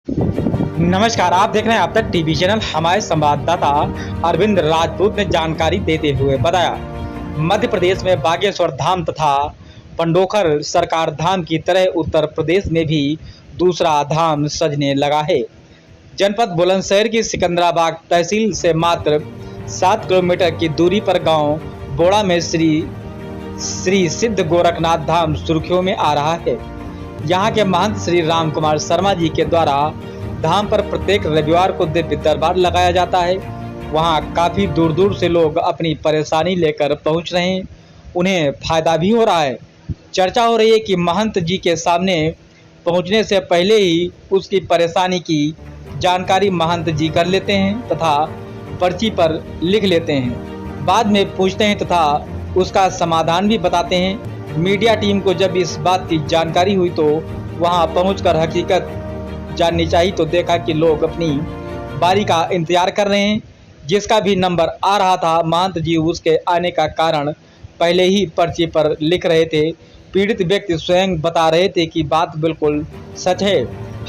नमस्कार, आप देख रहे हैं आप तक टीवी चैनल। हमारे संवाददाता अरविंद राजपूत ने जानकारी देते हुए बताया, मध्य प्रदेश में बागेश्वर धाम तथा पंडोखर सरकार धाम की तरह उत्तर प्रदेश में भी दूसरा धाम सजने लगा है। जनपद बुलंदशहर की सिकंदराबाद तहसील से मात्र 7 किलोमीटर की दूरी पर गांव बोड़ा में श्री सिद्ध गोरखनाथ धाम सुर्खियों में आ रहा है। यहाँ के महंत श्री राम कुमार शर्मा जी के द्वारा धाम पर प्रत्येक रविवार को दिव्य दरबार लगाया जाता है। वहाँ काफ़ी दूर दूर से लोग अपनी परेशानी लेकर पहुँच रहे हैं, उन्हें फायदा भी हो रहा है। चर्चा हो रही है कि महंत जी के सामने पहुँचने से पहले ही उसकी परेशानी की जानकारी महंत जी कर लेते हैं तथा पर्ची पर लिख लेते हैं, बाद में पूछते हैं तथा उसका समाधान भी बताते हैं। मीडिया टीम को जब इस बात की जानकारी हुई तो वहाँ पहुँचकर हकीकत जाननी चाहिए तो देखा कि लोग अपनी बारी का इंतजार कर रहे हैं, जिसका भी नंबर आ रहा था। महंत जी उसके आने का कारण पहले ही पर्ची पर लिख रहे थे। पीड़ित व्यक्ति स्वयं बता रहे थे कि बात बिल्कुल सच है।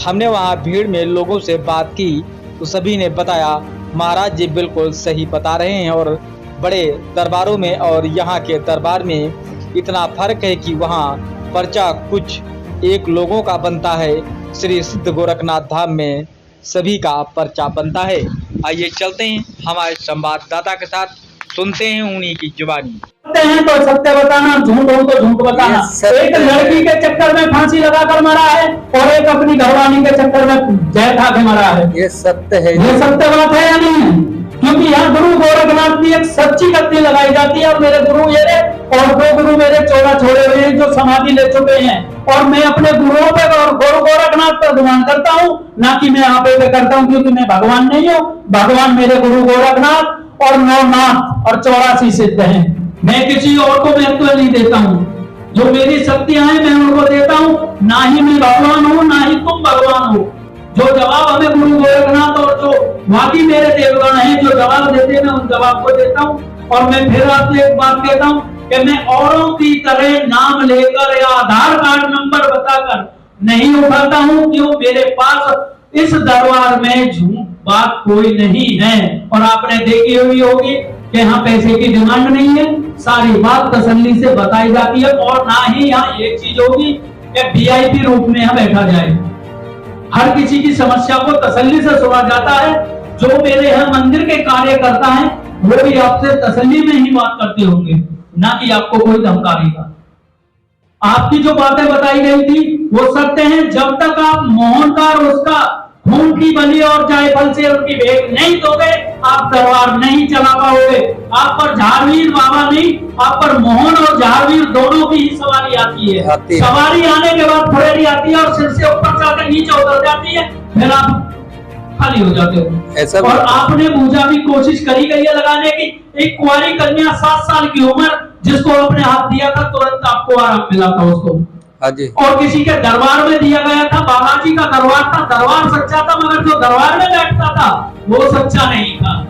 हमने वहां भीड़ में लोगों से बात की तो सभी ने बताया, महाराज जी बिल्कुल सही बता रहे हैं और बड़े दरबारों में और यहाँ के दरबार में इतना फर्क है कि वहाँ पर्चा कुछ एक लोगों का बनता है, श्री सिद्ध गोरखनाथ धाम में सभी का पर्चा बनता है। आइए चलते हैं हमारे संवाददाता के साथ, सुनते हैं उन्हीं की जुबानी। हैं तो सत्य बताना, झूठ हो तो झूठ बताना। एक लड़की के चक्कर में फांसी लगाकर मरा है और एक अपनी घरवाली के चक्कर में जहर खा के मरा है। ये सत्य है, ये सत्य बात है या नहीं है? क्योंकि यहाँ गुरु गोरखनाथ की एक सच्ची कत्ती लगाई जाती है और मेरे गुरु ये और 2 गुरु मेरे 14 छोड़े हुए हैं जो समाधि ले चुके हैं, और मैं अपने गुरुओं पे और गुरु गोरखनाथ पर गुमान करता हूँ, ना कि मैं आप पे करता हूँ, क्योंकि मैं भगवान नहीं हूँ। भगवान मेरे गुरु गोरखनाथ और नवनाथ और 84 सिद्ध हैं। मैं किसी और को महत्व नहीं देता हूँ। जो मेरी शक्तियां हैं मैं उनको देता हूँ, ना ही मैं भगवान हूँ ना ही तुम भगवान हो। जो जवाब हमें गुरु गोरखनाथ और जो बाकी मेरे देवगण हैं जो जवाब देते हैं, मैं उन जवाब को देता हूँ। और मैं फिर आपसे एक बात कहता हूँ कि मैं औरों की तरह नाम लेकर या आधार कार्ड नंबर बताकर नहीं उठाता हूँ, क्यों मेरे पास इस दरबार में झूठ बात कोई नहीं है। और आपने देखी हुई होगी कि यहाँ पैसे की डिमांड नहीं है, सारी बात तसल्ली से बताई जाती है। और ना ही यहाँ एक चीज होगी कि वीआईपी रूप में यहाँ बैठा जाए। हर किसी की समस्या को तसल्ली से सुना जाता है। जो मेरे यहाँ मंदिर के कार्य करता है वो भी आपसे तसल्ली में ही बात करते होंगे, ना कि आपको कोई धमकाएगा। आपकी जो बातें बताई गई थी वो सत्य हैं। जब तक आप मोहनकार उसका खून की बलि और जायफल से उनकी भेंट नहीं दोगे, आप दरबार नहीं चला पाओगे। आप पर झारवीर बाबा नहीं, आप पर मोहन और झारवीर दोनों की ही सवारी आती है। सवारी आने के बाद फुरेरी आती है और सिर से ऊपर चढ़कर नीचे उतर जाती है, फिर आप खाली हो जाते हो। ऐसा और आपने पूजा भी कोशिश करी गई है लगाने की। एक कुंवारी कन्या 7 साल की उम्र जिसको आपने हाथ दिया था, तुरंत आपको आराम मिला था उसको। और किसी के दरबार में दिया गया था, बाबा जी का दरबार था, दरबार सच्चा था, मगर जो दरबार में बैठता था वो सच्चा नहीं था।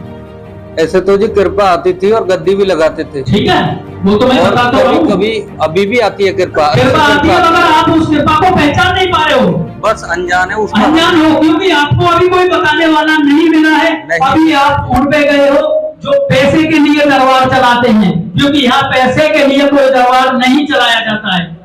ऐसे तो जी कृपा आती थी और गद्दी भी लगाते थे। ठीक है, वो तो मैं बताता हूँ। कभी अभी भी आती है कृपा आती है, मगर आप उस कृपा को पहचान नहीं पा रहे हो। बस अनजान है, अनजान हो, क्योंकि आपको अभी कोई बताने वाला नहीं मिला है। अभी आप उन पे गए हो जो पैसे के लिए दरबार चलाते हैं, क्योंकि यहाँ पैसे के लिए कोई दरबार नहीं चलाया जाता है।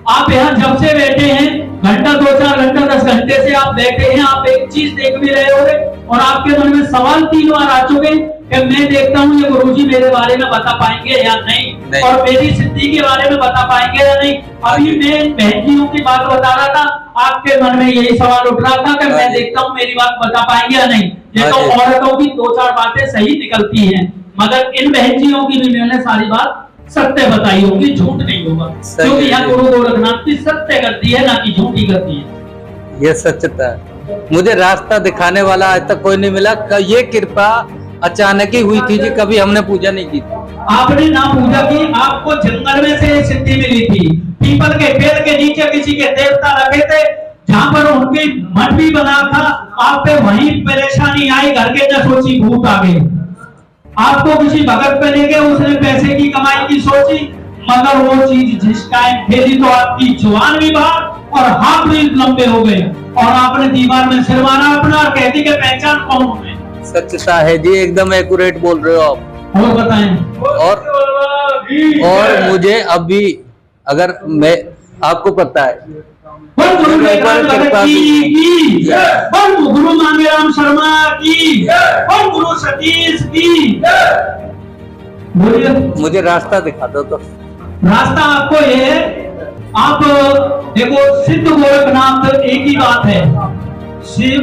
आप यहाँ जब से बैठे हैं, घंटा 2-4 घंटा 10 घंटे से आप बैठे हैं, आप एक चीज देख भी रहे होंगे और आपके मन में सवाल 3 बार आ चुके कि मैं देखता हूँ ये गुरुजी मेरे बारे में बता पाएंगे या नहीं, और मेरी सिद्धि के बारे में बता पाएंगे या नहीं। अभी मैं बहनियों की बात बता रहा था, आपके मन में यही सवाल उठ रहा था कि मैं देखता हूँ मेरी बात बता पाएंगे या नहीं। ये तो औरतों की 2-4 बातें सही निकलती हैं, मगर इन बहनियों की भी मैंने सारी बात सत्य बताई होगी, झूठ नहीं होगा, क्योंकि यहाँ गुरु गोरखनाथ की सत्य करती है, ना कि झूठी करती है। ये सत्यता है। मुझे रास्ता दिखाने वाला आज तक कोई नहीं मिला। ये कृपा अचानक ही हुई थी जी, कभी हमने पूजा नहीं की थी। आपने ना पूजा की, आपको जंगल में से सिद्धि मिली थी। पीपल के पेड़ के नीचे किसी के देवता रखे थे, जहाँ पर उनकी मठ भी बना था। आप पे वही परेशानी आई, घर के न सोची भूत आ गई। आपको किसी भगत पे ले गए, उसने पैसे की कमाई की सोची, मगर वो चीज जिस टाइम फेरी तो आपकी जुबान भी बाहर और हाथ भी लंबे हो गए और आपने दीवार में सिर मारा अपना और कहती कि पहचान कौन हूं मैं। सच्चता है जी, एकदम एक्यूरेट बोल रहे हो आप। और बताएं। और मुझे अभी अगर मैं आपको पता है बोल गुरु मेघनाथ भगत की बोल गुरु मांगेराम शर्मा की बोल गुरु सतीश की। बोलिए। मुझे रास्ता दिखा दो तो। रास्ता आपको ये है, आप देखो सिद्ध गोरखनाथ एक ही बात है, शिव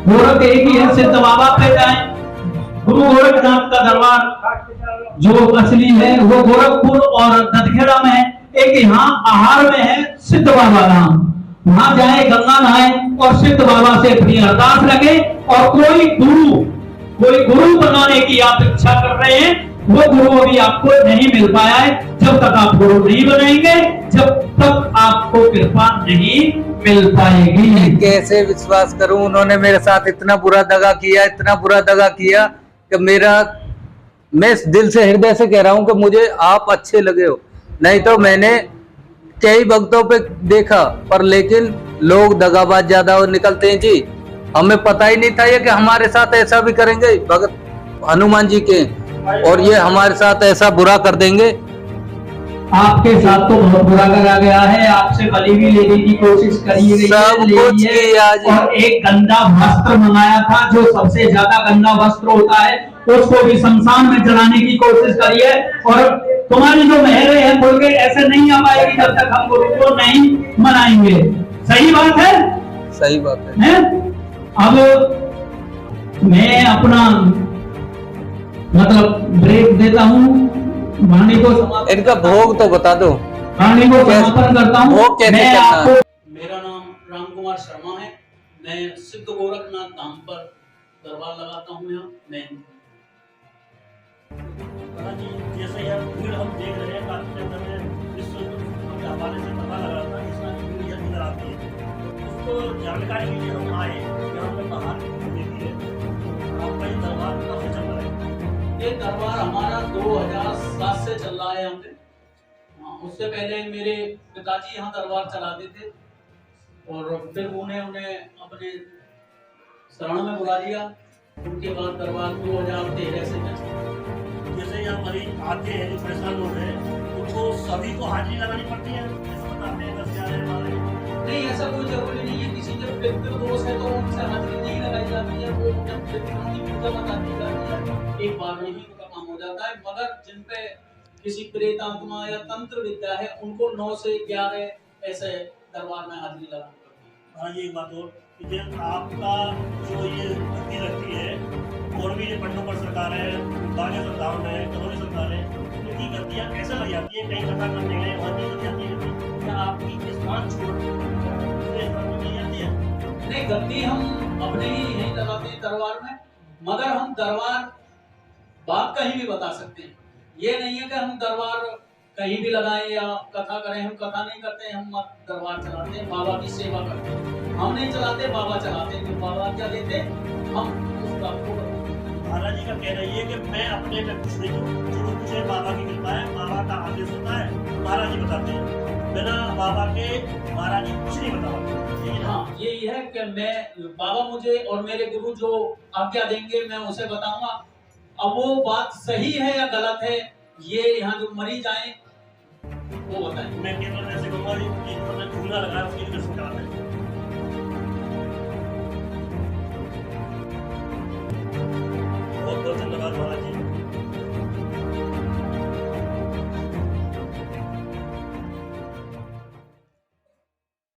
गोरख एक ही है, सिद्ध बाबा पे जाए। गुरु गोरखनाथ का दरबार जो असली है वो गोरखपुर और ददखेड़ा में है, एक यहाँ आहार में है सिद्ध बाबा धाम। वहां जाए, गंगा नहाए और सिद्ध बाबा से अपनी अरदास लगे। और कोई गुरु बनाने की आप इच्छा कर रहे हैं, वो गुरु अभी आपको नहीं मिल पाया है। जब तक आप गुरु नहीं बनेंगे, जब तक आपको कृपा नहीं मिल पाएगी। मैं कैसे विश्वास करूं? उन्होंने मेरे साथ इतना बुरा दगा किया कि मैं दिल से हृदय से कह रहा हूं कि मुझे आप अच्छे लगे हो। नहीं तो मैंने कई भक्तों पे देखा, पर लेकिन लोग दगाबाज ज्यादा निकलते हैं जी। हमें पता ही नहीं था ये कि हमारे साथ ऐसा भी करेंगे भगत हनुमान जी के, और ये हमारे साथ ऐसा बुरा कर देंगे। आपके साथ तो बहुत बुरा करा गया है, आपसे बलि भी लेने की कोशिश करी गई, सब कुछ किया जी। और एक गंदा वस्त्र मंगाया था, जो सबसे ज्यादा गंदा वस्त्र होता है, उसको भी शमशान में जलाने की कोशिश करी है। और तुम्हारी जो मेहरे हैं बोल के ऐसे नहीं आ पाएगी जब तक हम गुरु को नहीं मनाएंगे। सही बात है? सही बात है। अब मैं अपना मतलब ब्रेक देता हूँ, वाणी को इनका भोग तो बता दो। वाणी को समापन करता हूँ। भोग कैसे मैं करना आपको है? मेरा नाम राम कुमार शर्मा है। मैं सिद्ध गोरखनाथ धाम पर दरबार लगाता हूँ। यहाँ मैं जी जैसे यार भीड़ हम देख रहे हैं काफी जगह में विश्व के हवाले से पता लगा था इस तरह की भीड़ नजर आती है, उसको जानकारी के लिए हम आए यहाँ पे बाहर देखी है। आपका ये दरबार कब से चल रहा है? ये दरबार हमारा 2007 से चल रहा है यहाँ पे। उससे पहले मेरे पिताजी यहाँ दरबार चलाते थे और फिर उन्हें अपने शरण में बुला लिया। उनके बाद दरबार 2013 से चला। जैसे यहाँ मरीज आते हैं जो परेशान लोग हैं, उनको सभी को हाजिरी लगानी पड़ती है? जैसे बताते हैं 10,000 हमारे नहीं, ऐसा कोई जरूरी नहीं है। किसी जब व्यक्ति दोष है तो उनसे हाजिरी नहीं लगाई जाती है, वो जब व्यक्ति की पूजा बताती जाती है, एक बार में ही उनका काम हो जाता है। मगर जिन पे किसी प्रेत आत्मा या तंत्र विद्या है, उनको 9 से 11 ऐसे दरबार में हाजिरी लगानी पड़ती है। हाँ, ये एक बात और कि आपका जो ये भक्ति लगती है, और भी ये पंडोपर सरकार है, बागे सरकार है, करोली सरकार है, इनकी गलतियाँ ऐसे लग जाती है, कहीं कथा करने गए वहाँ नहीं लग जाती है, क्या आपकी स्थान छोड़ नहीं जाती है? नहीं, गलती हम अपने ही यहीं लगाते हैं दरबार में, मगर हम दरबार बात कहीं भी बता सकते हैं। ये नहीं है कि हम दरबार कहीं भी लगाएं या कथा करें। हम कथा नहीं करते हैं, हम दरबार चलाते हैं, बाबा की सेवा करते हैं। हम नहीं चलाते, बाबा चलाते हैं। तो बाबा क्या देते हम उस बात को। महाराज जी का कहना ये है कि मैं अपने में कुछ नहीं हूँ, जो कुछ है बाबा की कृपा है, बाबा का आदेश होता है, महाराज जी बताते हैं। बिना बाबा के महाराज जी कुछ नहीं बता पाते। हाँ, यही है कि मैं बाबा मुझे और मेरे गुरु जो आज्ञा देंगे मैं उसे बताऊंगा। अब वो बात सही है या गलत है, ये यहाँ जो मरीज आए वो बताएं। मैं केवल ऐसे कहूँगा कि मैं झूला लगाया उसकी